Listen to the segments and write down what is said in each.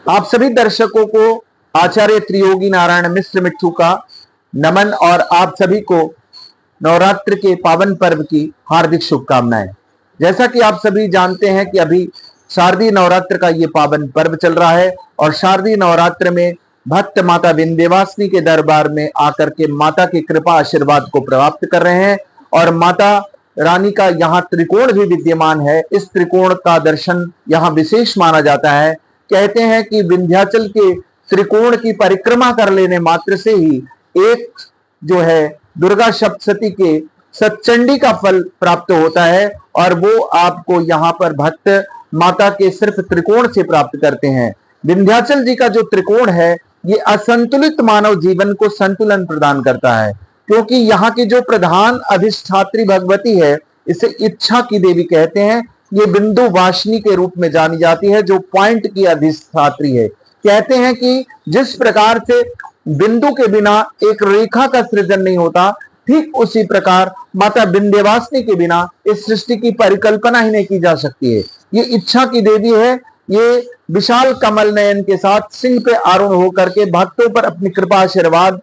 आप सभी दर्शकों को आचार्य त्रियोगी नारायण मिश्र मिट्ठू का नमन और आप सभी को नवरात्र के पावन पर्व की हार्दिक शुभकामनाएं। जैसा कि आप सभी जानते हैं कि अभी शारदीय नवरात्र का ये पावन पर्व चल रहा है और शारदीय नवरात्र में भक्त माता विंध्यवासिनी के दरबार में आकर के माता की कृपा आशीर्वाद को प्राप्त कर रहे हैं और माता रानी का यहाँ त्रिकोण भी विद्यमान है। इस त्रिकोण का दर्शन यहाँ विशेष माना जाता है। कहते हैं कि विंध्याचल के त्रिकोण की परिक्रमा कर लेने मात्र से ही एक जो है दुर्गा सप्तशती के सतचंडी का फल प्राप्त होता है और वो आपको यहाँ पर भक्त माता के सिर्फ त्रिकोण से प्राप्त करते हैं। विंध्याचल जी का जो त्रिकोण है ये असंतुलित मानव जीवन को संतुलन प्रदान करता है, क्योंकि यहाँ की जो प्रधान अधिष्ठात्री भगवती है इसे इच्छा की देवी कहते हैं। ये बिंदु वासिनी के रूप में जानी जाती है, जो पॉइंट की अधिष्ठात्री है। कहते हैं कि जिस प्रकार से बिंदु के बिना एक रेखा का सृजन नहीं होता, ठीक उसी प्रकार माता विंध्यवासिनी के बिना इस सृष्टि की परिकल्पना ही नहीं की जा सकती है। ये इच्छा की देवी है। ये विशाल कमल नयन के साथ सिंह पे आरूढ़ होकर के भक्तों पर अपनी कृपा आशीर्वाद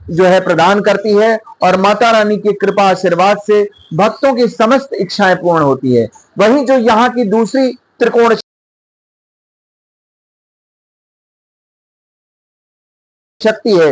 जो है प्रदान करती है और माता रानी की कृपा आशीर्वाद से भक्तों की समस्त इच्छाएं पूर्ण होती है। वहीं जो यहाँ की दूसरी त्रिकोण शक्ति है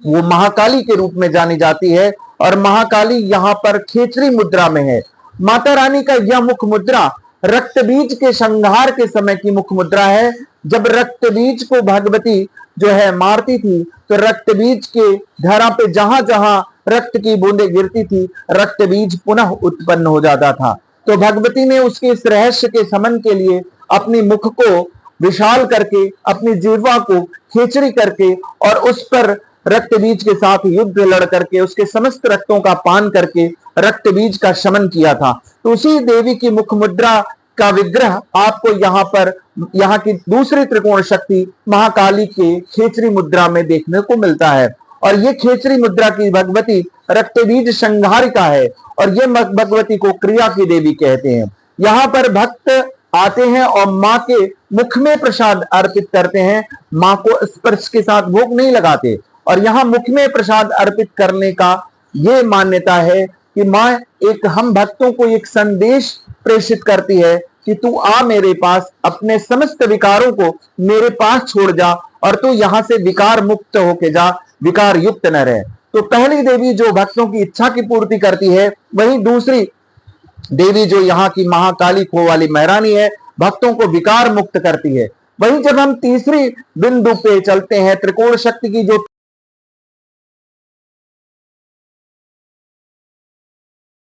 वो महाकाली के रूप में जानी जाती है और महाकाली यहाँ पर खेचरी मुद्रा में है। माता रानी का यह मुख मुद्रा रक्त बीज के संहार के समय की मुख मुद्रा है। जब रक्त बीज को भगवती जो है मारती थी तो रक्त बीज के धरा पे जहां जहां रक्त की बूंदें गिरती थी रक्त बीज पुनः उत्पन्न हो जाता था। तो भगवती ने उसके इस रहस्य के समन के लिए अपनी मुख को विशाल करके अपनी जिह्वा को खेचरी करके और उस पर रक्त बीज के साथ युद्ध लड़ करके उसके समस्त रक्तों का पान करके रक्त बीज का शमन किया था। तो उसी देवी की मुख मुद्रा का विग्रह आपको यहाँ पर यहाँ की दूसरी त्रिकोण शक्ति महाकाली के खेचरी मुद्रा में देखने को मिलता है। और ये खेचरी मुद्रा की भगवती रक्त बीज संहारिका है और ये भगवती को क्रिया की देवी कहते हैं। यहाँ पर भक्त आते हैं और माँ के मुख में प्रसाद अर्पित करते हैं, माँ को स्पर्श के साथ भोग नहीं लगाते। और यहाँ मुख में प्रसाद अर्पित करने का ये मान्यता है कि माँ एक हम भक्तों को एक संदेश प्रेषित करती है कि तू आ मेरे पास, अपने समस्त विकारों को मेरे पास छोड़ जा और तू यहाँ से विकार मुक्त होके जा, विकार युक्त न रहे। तो पहली देवी जो भक्तों की इच्छा की पूर्ति करती है, वहीं दूसरी देवी जो यहाँ की महाकाली खो वाली महारानी है भक्तों को विकार मुक्त करती है। वहीं जब हम तीसरी बिंदु पे चलते हैं, त्रिकोण शक्ति की जो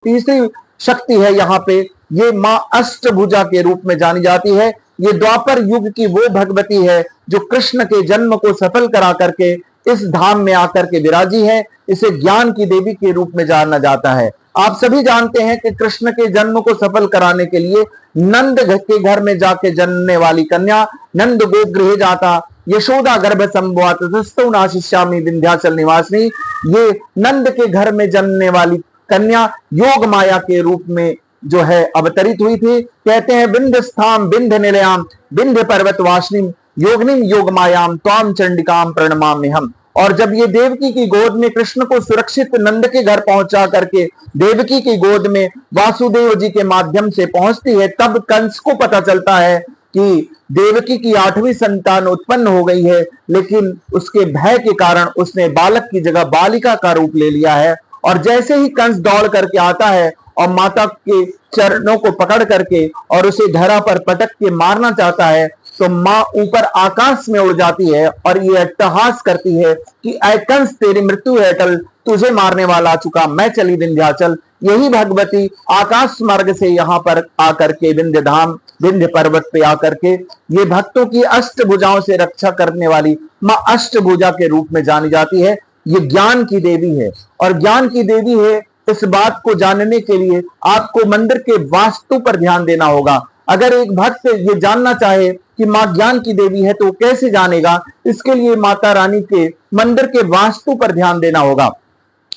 तीसरी शक्ति है यहाँ पे, ये माँ अष्टभुजा के रूप में जानी जाती है। ये द्वापर युग की वो भगवती है जो कृष्ण के जन्म को सफल करा करके इस धाम में आकर के विराजी है। इसे ज्ञान की देवी के रूप में जाना जाता है। आप सभी जानते हैं कि कृष्ण के जन्म को सफल कराने के लिए नंद के घर में जाके जन्मने वाली कन्या नंद गोगृह जाता यशोदा गर्भ संभवात तस्थौ नाशिष्यामि विंध्याचल निवासिनी, ये नंद के घर में जन्मने वाली कन्या योग माया के रूप में जो है अवतरित हुई थी। कहते हैं विंध्य स्थाम विंध्य निलयाम विंध्य पर्वत वासिनी योगनिम योग मायाम त्वाम चंडिकाम प्रणमामि हम। और जब ये देवकी की गोद में कृष्ण को सुरक्षित नंद के घर पहुंचा करके देवकी की गोद में वासुदेव जी के माध्यम से पहुंचती है, तब कंस को पता चलता है कि देवकी की 8वीं संतान उत्पन्न हो गई है, लेकिन उसके भय के कारण उसने बालक की जगह बालिका का रूप ले लिया है। और जैसे ही कंस दौड़ करके आता है और माता के चरणों को पकड़ करके और उसे धरा पर पटक के मारना चाहता है, तो माँ ऊपर आकाश में उड़ जाती है और ये अट्टहास करती है कि ऐ कंस तेरी मृत्यु है टल, तुझे मारने वाला आ चुका, मैं चली विंध्याचल। यही भगवती आकाश मार्ग से यहाँ पर आकर के विंध्य धाम विंध्य पर्वत पे आकर के ये भक्तों की अष्टभुजाओं से रक्षा करने वाली माँ अष्टभुजा के रूप में जानी जाती है। ये ज्ञान की देवी है और ज्ञान की देवी है। इस बात को जानने के लिए आपको मंदिर के वास्तु पर ध्यान देना होगा। अगर एक भक्त ये जानना चाहे कि माँ ज्ञान की देवी है तो वो कैसे जानेगा, इसके लिए माता रानी के मंदिर के वास्तु पर ध्यान देना होगा।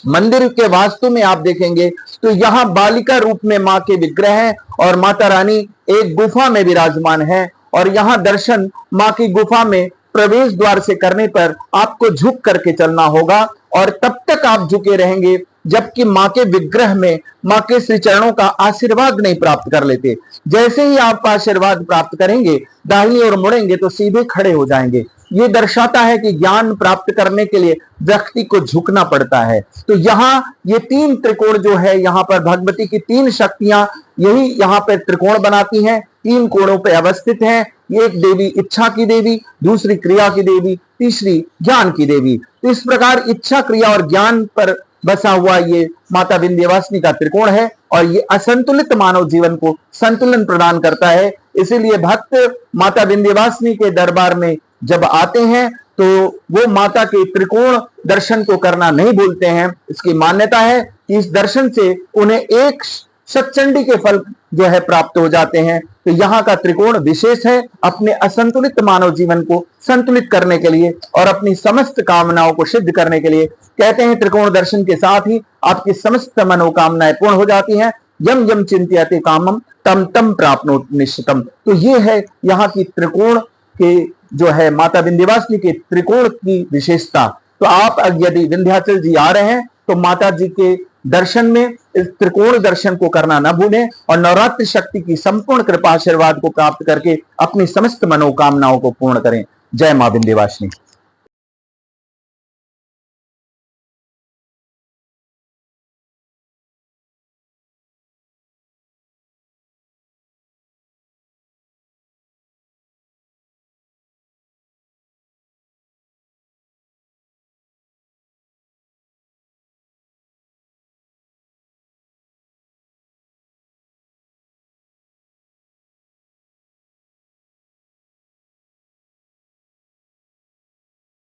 मंदिर के वास्तु में आप देखेंगे तो यहाँ बालिका रूप में माँ के विग्रह है और माता रानी एक गुफा में विराजमान है और यहाँ दर्शन माँ की गुफा में प्रवेश द्वार से करने पर आपको झुक करके चलना होगा, और तब तक आप झुके रहेंगे जबकि माँ के विग्रह में माँ के श्री चरणों का आशीर्वाद नहीं प्राप्त कर लेते। जैसे ही आप आशीर्वाद प्राप्त करेंगे, दाहिनी ओर मुड़ेंगे तो सीधे खड़े हो जाएंगे। ये दर्शाता है कि ज्ञान प्राप्त करने के लिए व्यक्ति को झुकना पड़ता है। तो यहाँ ये तीन त्रिकोण जो है, यहाँ पर भगवती की तीन शक्तियां यही यहाँ पर त्रिकोण बनाती हैं, तीन कोणों पे अवस्थित हैं। एक देवी इच्छा की देवी, दूसरी क्रिया की देवी, तीसरी ज्ञान की देवी। तो इस प्रकार इच्छा, क्रिया और ज्ञान पर बसा हुआ ये माता विंध्यवासिनी का त्रिकोण है, और ये असंतुलित मानव जीवन को संतुलन प्रदान करता है। इसीलिए भक्त माता विंध्यवासिनी के दरबार में जब आते हैं तो वो माता के त्रिकोण दर्शन को करना नहीं भूलते हैं। इसकी मान्यता है कि इस दर्शन से उन्हें एक सतचंडी के फल जो है प्राप्त हो जाते हैं। तो यहाँ का त्रिकोण विशेष है अपने असंतुलित मानव जीवन को संतुलित करने के लिए और अपनी समस्त कामनाओं को सिद्ध करने के लिए। कहते हैं त्रिकोण दर्शन के साथ ही आपकी समस्त मनोकामनाएं पूर्ण हो जाती हैं। यम यम चिंत्यते कामम तम तम प्राप्नोति निश्चितम। तो ये है यहाँ की त्रिकोण के जो है माता विंध्यवासिनी के त्रिकोण की विशेषता। तो आप यदि विंध्याचल जी आ रहे हैं तो माता जी के दर्शन में इस त्रिकोण दर्शन को करना न भूलें, और नवरात्रि शक्ति की संपूर्ण कृपा आशीर्वाद को प्राप्त करके अपनी समस्त मनोकामनाओं को पूर्ण करें। जय मां विंध्यवासिनी।